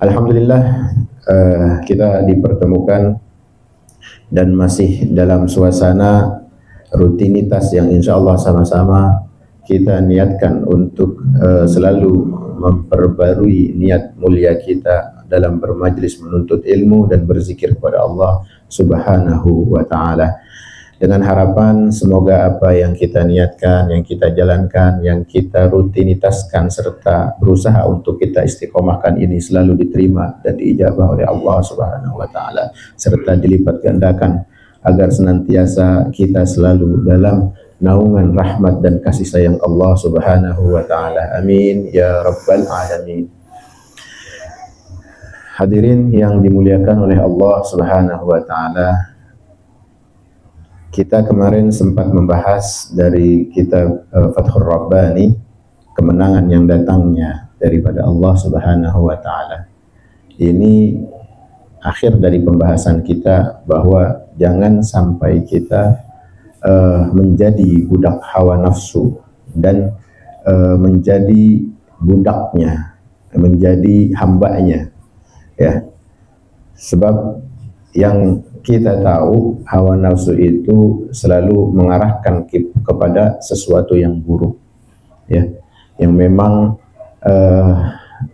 Alhamdulillah, kita dipertemukan dan masih dalam suasana rutinitas yang insya Allah sama-sama kita niatkan untuk selalu memperbarui niat mulia kita dalam bermajlis menuntut ilmu dan berzikir kepada Allah Subhanahu wa Ta'ala, dengan harapan semoga apa yang kita niatkan, yang kita jalankan, yang kita rutinitaskan serta berusaha untuk kita istiqomahkan ini selalu diterima dan diijabah oleh Allah Subhanahu wa Ta'ala, serta dilipat gandakan agar senantiasa kita selalu dalam naungan rahmat dan kasih sayang Allah Subhanahu wa Ta'ala. Amin ya rabbal alamin. Hadirin yang dimuliakan oleh Allah Subhanahu wa Ta'ala, kita kemarin sempat membahas dari kitab Fathur Rabbani, kemenangan yang datangnya daripada Allah Subhanahu wa Ta'ala. Ini akhir dari pembahasan kita bahwa jangan sampai kita menjadi budak hawa nafsu dan menjadi budaknya, menjadi hambanya, ya. Sebab yang kita tahu hawa nafsu itu selalu mengarahkan kepada sesuatu yang buruk, ya, yang memang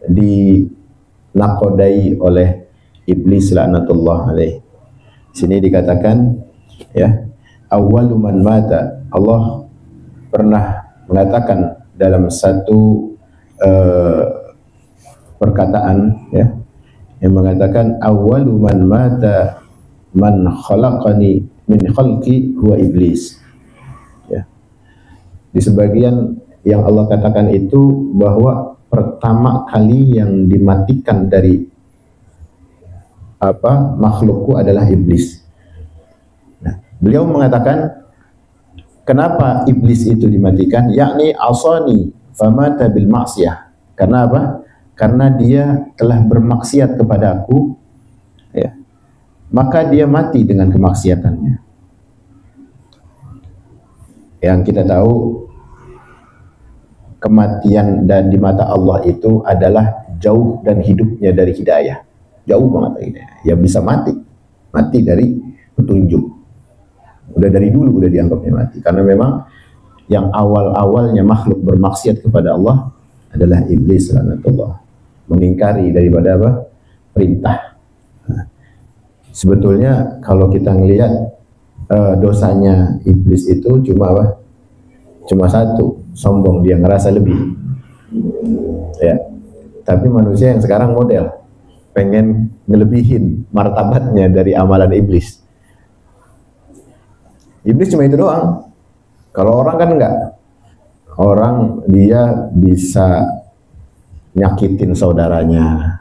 dinakodai oleh iblis laknatullah alaih. Sini dikatakan, ya, awwalu man mata. Allah pernah mengatakan dalam satu perkataan, ya, yang mengatakan awwalu man mata man khalaqani min khalqi huwa iblis, ya. Di sebagian yang Allah katakan itu bahwa pertama kali yang dimatikan dari makhlukku adalah iblis. Nah, beliau mengatakan kenapa iblis itu dimatikan, yakni asani famata bil maksiyah. Karena apa? Karena dia telah bermaksiat kepada aku, ya, maka dia mati dengan kemaksiatannya. Yang kita tahu kematian dan di mata Allah itu adalah jauh dan hidupnya dari hidayah, jauh banget dari hidayah. Ya bisa mati dari petunjuk. Udah dari dulu udah dianggapnya mati, karena memang yang awal-awalnya makhluk bermaksiat kepada Allah adalah iblis laknatullah, mengingkari daripada apa? Perintah. Sebetulnya kalau kita ngelihat dosanya iblis itu cuma apa? Cuma satu, sombong, dia ngerasa lebih, ya. Tapi manusia yang sekarang model pengen ngelebihin martabatnya dari amalan iblis. Iblis cuma itu doang. Kalau orang kan enggak. Orang dia bisa nyakitin saudaranya,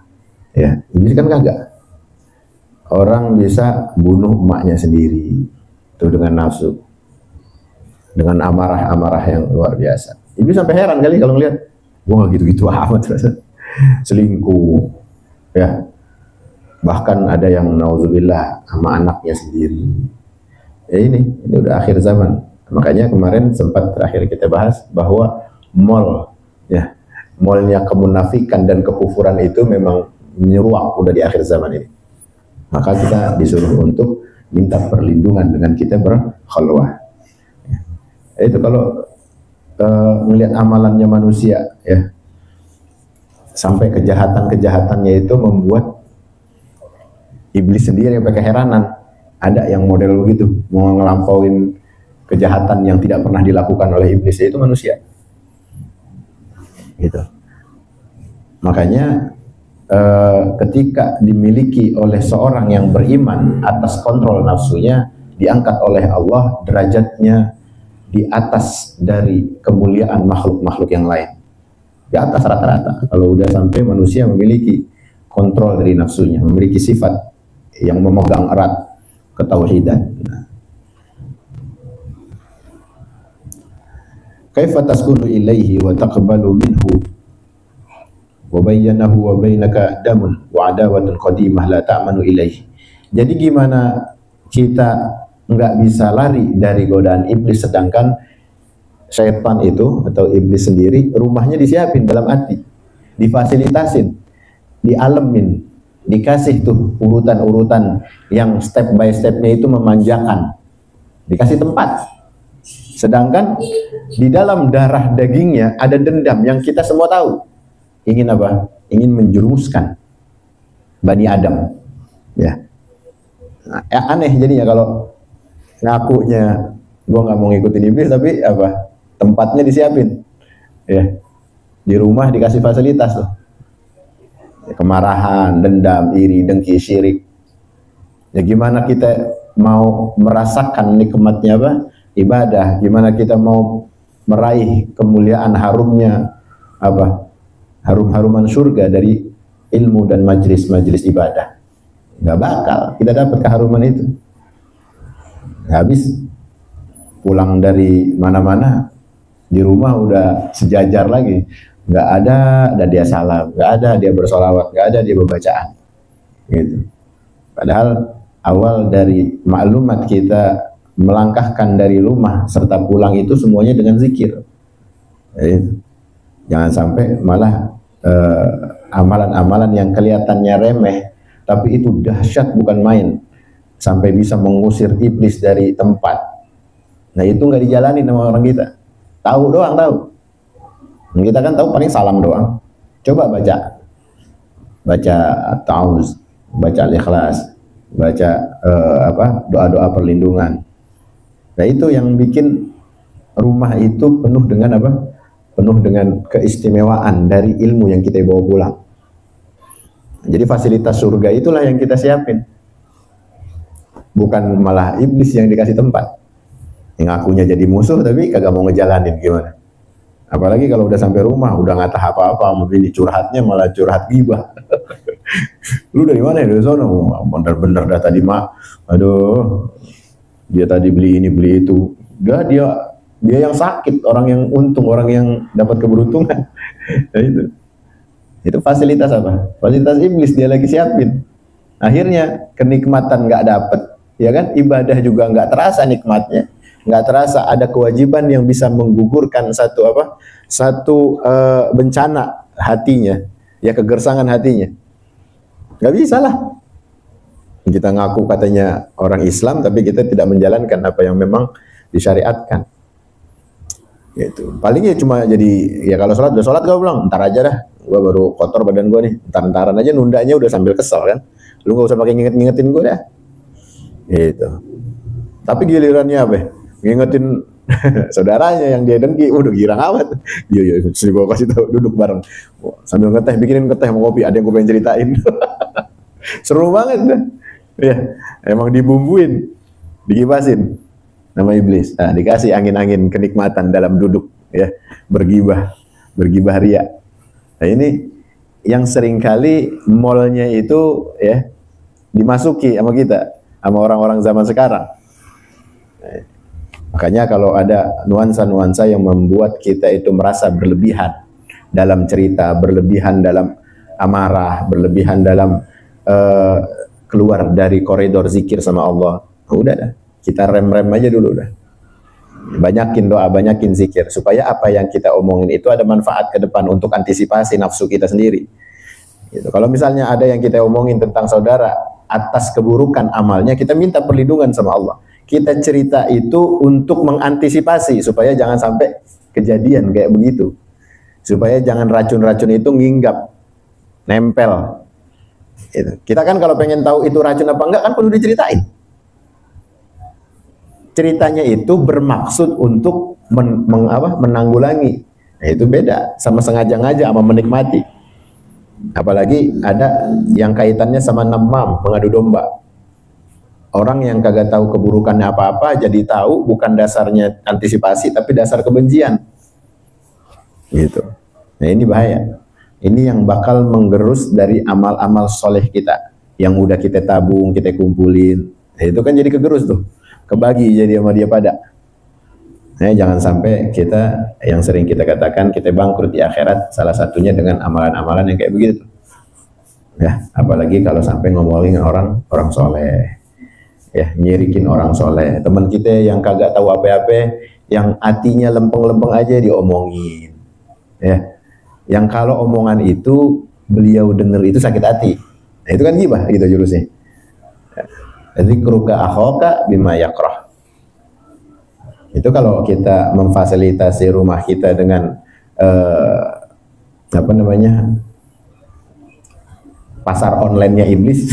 ya. Iblis kan kagak. Orang bisa bunuh emaknya sendiri, itu dengan nafsu, dengan amarah-amarah yang luar biasa. Iblis sampai heran kali kalau ngeliat, wah gitu-gitu amat, selingkuh, ya. Bahkan ada yang nauzubillah sama anaknya sendiri. Ya ini udah akhir zaman. Makanya kemarin sempat terakhir kita bahas bahwa ya, molnya kemunafikan dan kekufuran itu memang menyeruak udah di akhir zaman ini. Maka kita disuruh untuk minta perlindungan dengan kita berkhalwah. Ya. Itu kalau melihat amalannya manusia, ya, sampai kejahatan-kejahatannya itu membuat iblis sendiri yang keheranan. Ada yang model begitu, mau ngelampauin kejahatan yang tidak pernah dilakukan oleh iblis, itu manusia, gitu. Makanya ketika dimiliki oleh seorang yang beriman atas kontrol nafsunya, diangkat oleh Allah derajatnya di atas dari kemuliaan makhluk-makhluk yang lain, di atas rata-rata. Kalau udah sampai manusia memiliki kontrol dari nafsunya, memiliki sifat yang memegang erat ketauhidan. Kaifa taskunu ilaihi wa taqbalu minhu wa bayyanahu wa bainaka damun wa adawatun qadimah la ta'manu ilaihi. Jadi gimana kita nggak bisa lari dari godaan iblis, sedangkan syaitan itu atau iblis sendiri rumahnya disiapin dalam hati, difasilitasin, dialemin, dikasih tuh urutan-urutan yang step by stepnya itu memanjakan, dikasih tempat. Sedangkan di dalam darah dagingnya ada dendam yang kita semua tahu. Ingin apa? Ingin menjerumuskan Bani Adam. Ya. Nah, aneh jadinya kalau ngakunya gua nggak mau ngikutin iblis, tapi apa? Tempatnya disiapin. Ya. Di rumah dikasih fasilitas tuh. Kemarahan, dendam, iri, dengki, syirik. Ya gimana kita mau merasakan nikmatnya apa? Ibadah. Gimana kita mau meraih kemuliaan harumnya apa? Harum-haruman surga dari ilmu dan majelis-majelis ibadah. Nggak bakal kita dapat keharuman itu. Habis pulang dari mana-mana, di rumah udah sejajar lagi. Nggak ada dia salam, nggak ada dia bersolawat, nggak ada dia berbacaan. Gitu. Padahal awal dari maklumat kita melangkahkan dari rumah serta pulang itu semuanya dengan zikir. Gitu. Jangan sampai malah amalan-amalan yang kelihatannya remeh, tapi itu dahsyat bukan main, sampai bisa mengusir iblis dari tempat. Nah itu nggak dijalani sama orang kita. Tahu doang tahu. Kita kan tahu paling salam doang. Coba baca ta'awuz, baca al-ikhlas, baca doa-doa perlindungan. Nah itu yang bikin rumah itu penuh dengan apa? Penuh dengan keistimewaan dari ilmu yang kita bawa pulang. Jadi fasilitas surga itulah yang kita siapin. Bukan malah iblis yang dikasih tempat. Yang ngakunya jadi musuh tapi kagak mau ngejalanin gimana. Apalagi kalau udah sampai rumah, udah nggak tahu apa-apa, mungkin curhatnya malah curhat gibah. Lu dari mana ya? Dari sana. Bener-bener dah tadi aduh, dia tadi beli ini beli itu. Udah dia yang sakit, orang yang untung, orang yang dapat keberuntungan. Nah, itu fasilitas apa? Fasilitas iblis dia lagi siapin. Akhirnya kenikmatan nggak dapet, ya kan? Ibadah juga nggak terasa nikmatnya, nggak terasa ada kewajiban yang bisa menggugurkan satu bencana hatinya, ya kegersangan hatinya. Nggak bisa lah. Kita ngaku katanya orang Islam, tapi kita tidak menjalankan apa yang memang disyariatkan. Gitu. Palingnya cuma jadi ya kalau sholat udah sholat gue bilang ntar aja dah, gue baru kotor badan gue nih, ntar-ntaran aja, nundanya udah sambil kesel kan, lu gak usah pakai ngingetin gue dah gitu. Tapi gilirannya apa? Ngingetin saudaranya yang dia dengki, udah girang amat. Iya sini gue kasih tahu, duduk bareng sambil ngeteh, bikinin ngeteh sama kopi, ada yang gue pengen ceritain. Seru banget dah ya, emang dibumbuin, digibasin nama iblis. Nah, dikasih angin-angin kenikmatan dalam duduk ya, bergibah ria. Nah, ini yang seringkali molnya itu ya dimasuki sama kita, sama orang-orang zaman sekarang. Nah, makanya kalau ada nuansa-nuansa yang membuat kita itu merasa berlebihan dalam cerita, berlebihan dalam amarah, berlebihan dalam keluar dari koridor zikir sama Allah, udah dah. Kita rem-rem aja dulu dah. Banyakin doa, banyakin zikir. Supaya apa yang kita omongin itu ada manfaat ke depan untuk antisipasi nafsu kita sendiri. Gitu. Kalau misalnya ada yang kita omongin tentang saudara, atas keburukan amalnya, kita minta perlindungan sama Allah. Kita cerita itu untuk mengantisipasi, supaya jangan sampai kejadian kayak begitu. Supaya jangan racun-racun itu nginggap, nempel. Gitu. Kita kan kalau pengen tahu itu racun apa enggak, kan perlu diceritain. Ceritanya itu bermaksud untuk menanggulangi. Nah, itu beda sama sengaja-ngaja sama menikmati. Apalagi ada yang kaitannya sama namam, mengadu domba. Orang yang kagak tahu keburukannya apa-apa jadi tahu, bukan dasarnya antisipasi tapi dasar kebencian. Gitu. Nah, ini bahaya. Ini yang bakal menggerus dari amal-amal soleh kita yang udah kita tabung, kita kumpulin. Nah, itu kan jadi kegerus tuh. Kebagi jadi sama dia pada. Nah, jangan sampai kita yang sering kita katakan kita bangkrut di akhirat, salah satunya dengan amalan-amalan yang kayak begitu. Ya, apalagi kalau sampai ngomongin orang soleh, ya nyirikin orang soleh. Teman kita yang kagak tahu apa-apa, yang hatinya lempeng-lempeng aja diomongin. Ya, yang kalau omongan itu beliau dengar itu sakit hati. Nah, itu kan gibah gitu jurusnya. Dzikruka akhaka bima yakrah. Itu kalau kita memfasilitasi rumah kita dengan apa namanya, pasar online-nya iblis.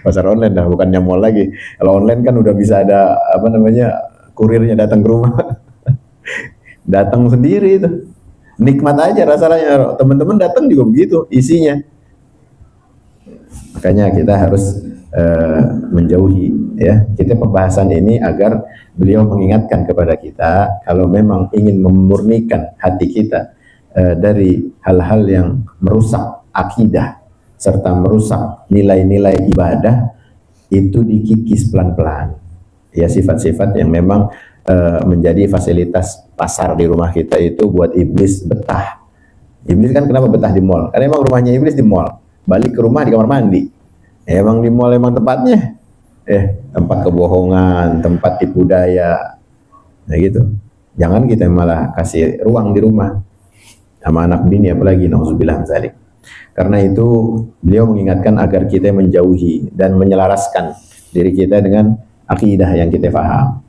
Pasar online dah, bukannya mall lagi. Kalau online kan udah bisa ada apa namanya, kurirnya datang ke rumah. Datang sendiri itu. Nikmat aja rasanya. Teman-teman datang juga begitu isinya. Makanya kita harus menjauhi, ya. Kita pembahasan ini agar beliau mengingatkan kepada kita kalau memang ingin memurnikan hati kita dari hal-hal yang merusak akidah serta merusak nilai-nilai ibadah, itu dikikis pelan-pelan. Ya, sifat-sifat yang memang menjadi fasilitas pasar di rumah kita itu buat iblis betah. Iblis kan kenapa betah di mall? Karena emang rumahnya iblis di mall. Balik ke rumah di kamar mandi. Emang di mall emang tempatnya. Tempat kebohongan, tempat tipu daya. Nah gitu. Jangan kita malah kasih ruang di rumah. Sama anak bini apalagi, nauzubillah min dzalik. Karena itu beliau mengingatkan agar kita menjauhi dan menyelaraskan diri kita dengan akidah yang kita paham.